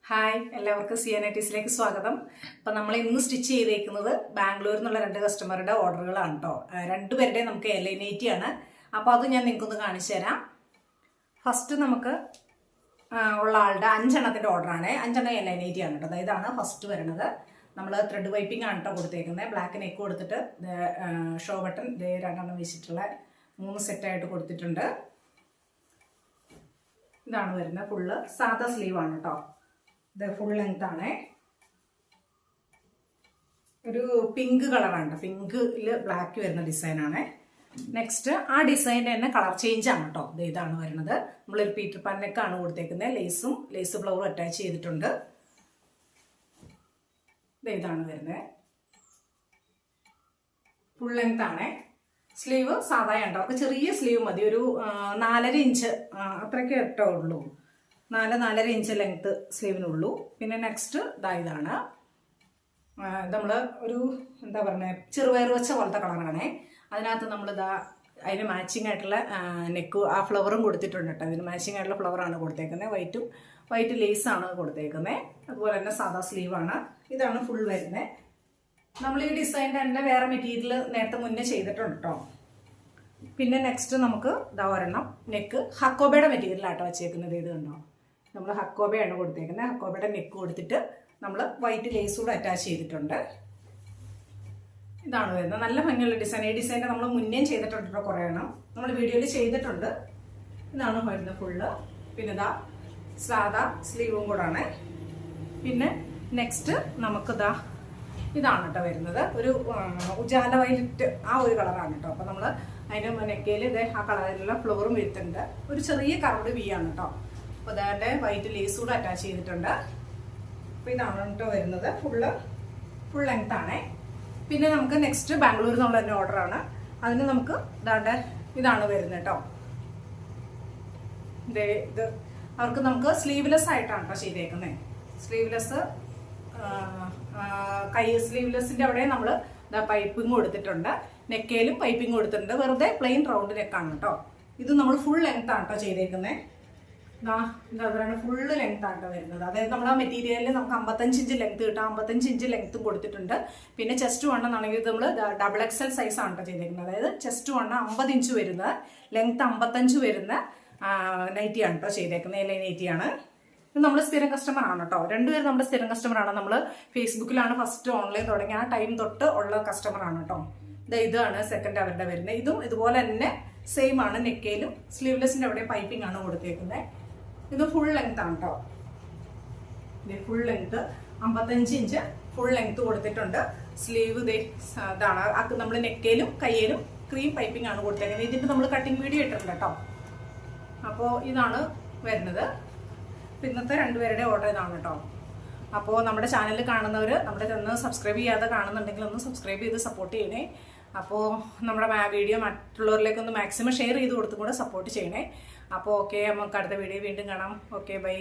Hi, എല്ലാവർക്കും CNITസിലേക്ക് സ്വാഗതം. അപ്പം നമ്മൾ ഇന്ന് സ്റ്റിച്ച് ചെയ്തേക്കുന്നത് ബാംഗ്ലൂരിൽ നിന്നുള്ള 2 കസ്റ്റമറുടെ ഓർഡറുകളാണ് കേട്ടോ. 2 പേരുടെ നമുക്ക് LA90 ആണ്. അപ്പോൾ അത് ഞാൻ നിങ്ങൾക്കൊന്ന് കാണിച്ചു തരാം. ഫസ്റ്റ് നമുക്ക് ഉള്ള ആളുടെ 5 എണ്ണത്തിൻ്റെ ഓർഡറാണ്. 5 എണ്ണം LA90 ആണ് കേട്ടോ. ഇതാണ് ഫസ്റ്റ് വരുന്നത്. നമ്മൾ ത്രെഡ് വൈപ്പിംഗ് ആണ് കേട്ടോ കൊടുത്തേക്കുന്നത്. ബ്ലാക്ക് നെക്ക് കൊടുത്തിട്ട് ഷോ ബട്ടൺ 2 എണ്ണം വെച്ചിട്ടുള്ള 3 സെറ്റായിട്ട് കൊടുത്തിട്ടുണ്ട്. ഇതാണ് വരുന്നത്. ഫുള്ള് സാധാ സ്ലീവാണ് കേട്ടോ. ഇത് ഫുൾ ലെങ്ത് ആണ്. ഒരു പിങ്ക് കളറാണ്, പിങ്കിൽ ബ്ലാക്ക് വരുന്ന ഡിസൈനാണ്. നെക്സ്റ്റ് ആ ഡിസൈൻ്റെ തന്നെ കളർ ചേഞ്ച് ആണ് കേട്ടോ. ഇതാണ് വരുന്നത്. നമ്മളൊരു പീറ്റർ പാൻ നെക്കാണ് കൊടുത്തേക്കുന്നത്. ലേസ് ഫ്ലവറും അറ്റാച്ച് ചെയ്തിട്ടുണ്ട്. ഇതാണ് വരുന്നത്. ഫുൾ ലെങ്ത് ആണ്. സ്ലീവ് സാധാ ഉണ്ടോ, അപ്പോൾ ചെറിയ സ്ലീവ് മതി. ഒരു 4.5 ഇഞ്ച് അത്രയ്ക്ക് ഇട്ടോ ഉള്ളൂ. 4.5 ഇഞ്ച് ലെങ്ത് സ്ലീവിനുള്ളൂ. പിന്നെ നെക്സ്റ്റ് ഇതാണ്. നമ്മൾ ഒരു എന്താ പറയുക, ചെറുപയർ വെച്ച പോലത്തെ കളറാണേ. അതിനകത്ത് നമ്മളിതാ അതിന് മാച്ചിങ് ആയിട്ടുള്ള നെക്ക് ആ ഫ്ലവറും കൊടുത്തിട്ടുണ്ട് കേട്ടോ. അതിന് മാച്ചിങ് ആയിട്ടുള്ള ഫ്ലവറാണ് കൊടുത്തേക്കുന്നത്. വൈറ്റ് ലേസാണ് കൊടുത്തേക്കുന്നത്. അതുപോലെ തന്നെ സാധാ സ്ലീവാണ്. ഇതാണ് ഫുൾ വരുന്നത്. നമ്മൾ ഈ ഡിസൈൻ്റെ തന്നെ വേറെ മെറ്റീരിയൽ നേരത്തെ മുന്നേ ചെയ്തിട്ടുണ്ട് കേട്ടോ. പിന്നെ നെക്സ്റ്റ് നമുക്ക് ഇതാ ഒരെണ്ണം നെക്ക് ഹക്കോബയുടെ മെറ്റീരിയലാട്ടോ വെച്ചേക്കുന്നത്. ഇത് കണ്ടോ, നമ്മൾ ഹക്കോബയാണ് കൊടുത്തേക്കുന്നത്. ഹക്കോബയുടെ നെക്ക് കൊടുത്തിട്ട് നമ്മൾ വൈറ്റ് ലേസ് കൂടെ അറ്റാച്ച് ചെയ്തിട്ടുണ്ട്. ഇതാണ് വരുന്നത്. നല്ല ഭംഗിയുള്ള ഡിസൈൻ. ഈ ഡിസൈൻ്റെ നമ്മൾ മുന്നേ ചെയ്തിട്ടുണ്ട് കേട്ടോ. കുറേ എണ്ണം നമ്മൾ വീഡിയോയിൽ ചെയ്തിട്ടുണ്ട്. ഇതാണ് വരുന്നത് ഫുള്ള്. പിന്നെ ഇതാ സാധാ സ്ലീവും കൂടാണ്. പിന്നെ നെക്സ്റ്റ് നമുക്കിതാ ഇതാണ് കേട്ടോ വരുന്നത്. ഒരു ഉജാല വൈലറ്റ് ആ ഒരു കളറാണ് കേട്ടോ. അപ്പോൾ നമ്മൾ അതിൻ്റെ നെക്കയിൽ ഇത് ആ കളറിലുള്ള ഫ്ലവറും വരുത്തുന്നുണ്ട്. ഒരു ചെറിയ കറവ്ഡ് വി ആണ് കേട്ടോ. അപ്പോൾ അതായത് വൈറ്റ് ലേസ് കൂടെ അറ്റാച്ച് ചെയ്തിട്ടുണ്ട്. അപ്പോൾ ഇതാണ് കേട്ടോ വരുന്നത്. ഫുൾ ലെങ്ത് ആണ്. പിന്നെ നമുക്ക് നെക്സ്റ്റ് ബാംഗ്ലൂരിൽ നിന്നുള്ള തന്നെ ഓർഡറാണ്. അതിന് നമുക്ക് ഇതാണ് വരുന്നത് കേട്ടോ. ഇത് അവർക്ക് നമുക്ക് സ്ലീവ്ലെസ് ആയിട്ടാണ് കേട്ടോ ചെയ്തേക്കുന്നത്. സ്ലീവ്ലെസ് സ്ലീവ്ലെസ്സിൻ്റെ അവിടെ നമ്മൾ പൈപ്പിംഗ് കൊടുത്തിട്ടുണ്ട്. നെക്കയിലും പൈപ്പിംഗ് കൊടുത്തിട്ടുണ്ട്. വെറുതെ പ്ലെയിൻ റൗണ്ട് നെക്കാണ് കേട്ടോ. ഇത് നമ്മൾ ഫുൾ ലെങ്ത് ആണ് കേട്ടോ ചെയ്തേക്കുന്നത്. ഇതാണ് ഫുള്ള് ലെങ്ത് ആണ് വരുന്നത്. അതായത് നമ്മൾ ആ മെറ്റീരിയലിൽ നമുക്ക് 55 ഇഞ്ച് ലെങ്ത് കിട്ടാം. 55 ഇഞ്ച് ലെങ്ത്തും കൊടുത്തിട്ടുണ്ട്. പിന്നെ ചെസ്റ്റ് വണ്ണെന്നാണെങ്കിൽ നമ്മൾ XXL സൈസ് ആണ് കേട്ടോ ചെയ്തേക്കുന്നത്. അതായത് ചെസ്റ്റ് വണ്ണ് 50 ഇഞ്ച് വരുന്ന ലെങ്ത് 55 വരുന്ന നൈറ്റിയാണ് കേട്ടോ ചെയ്തേക്കുന്നത്. LA90 ആണ്. ഇത് നമ്മൾ സ്ഥിരം കസ്റ്റമർ ആണ് കേട്ടോ. 2 പേര് നമ്മുടെ സ്ഥിരം കസ്റ്റമറാണ്. നമ്മൾ ഫേസ്ബുക്കിലാണ് ഫസ്റ്റ് ഓൺലൈൻ തുടങ്ങി ആ ടൈം തൊട്ട് ഉള്ള കസ്റ്റമർ ആണ് കേട്ടോ. ഇതാണ് സെക്കൻഡ് അവരുടെ വരുന്നത്. ഇതും ഇതുപോലെ തന്നെ സെയിം ആണ്. നെക്കയിലും സ്ലീവ്ലെസ്സിൻ്റെ അവിടെ പൈപ്പിംഗ് ആണ് കൊടുത്തേക്കുന്നത്. ഇത് ഫുൾ ലെങ്ത് ആണ് കേട്ടോ. Full length 55 inch full length കൊടുത്തിട്ടുണ്ട്. സ്ലീവ് ഇതാണ്. നമ്മൾ നെക്കയിലും കയ്യിലും ക്രീം പൈപ്പിംഗ് ആണ് കൊടുത്തേക്കുന്നത്. ഇതിൻ്റെ നമ്മൾ കട്ടിങ് വീഡിയോ ഇട്ടിട്ടുണ്ട് കേട്ടോ. അപ്പോൾ ഇതാണ് വരുന്നത്. ഇന്നത്തെ 2 പേരുടെ ഓർഡർ ഇതാണ് കേട്ടോ. അപ്പോൾ നമ്മുടെ ചാനൽ കാണുന്നവർ നമ്മുടെ ചാനൽ സബ്സ്ക്രൈബ് ചെയ്യാതെ കാണുന്നുണ്ടെങ്കിൽ ഒന്ന് സബ്സ്ക്രൈബ് ചെയ്ത് സപ്പോർട്ട് ചെയ്യണേ. അപ്പോൾ നമ്മുടെ വീഡിയോ മറ്റുള്ളവരിലേക്കൊന്ന് മാക്സിമം ഷെയർ ചെയ്ത് കൊടുത്തും കൂടെ സപ്പോർട്ട് ചെയ്യണേ. അപ്പോൾ ഓക്കെ, നമുക്ക് അടുത്ത വീഡിയോ വീണ്ടും കാണാം. Okay, by.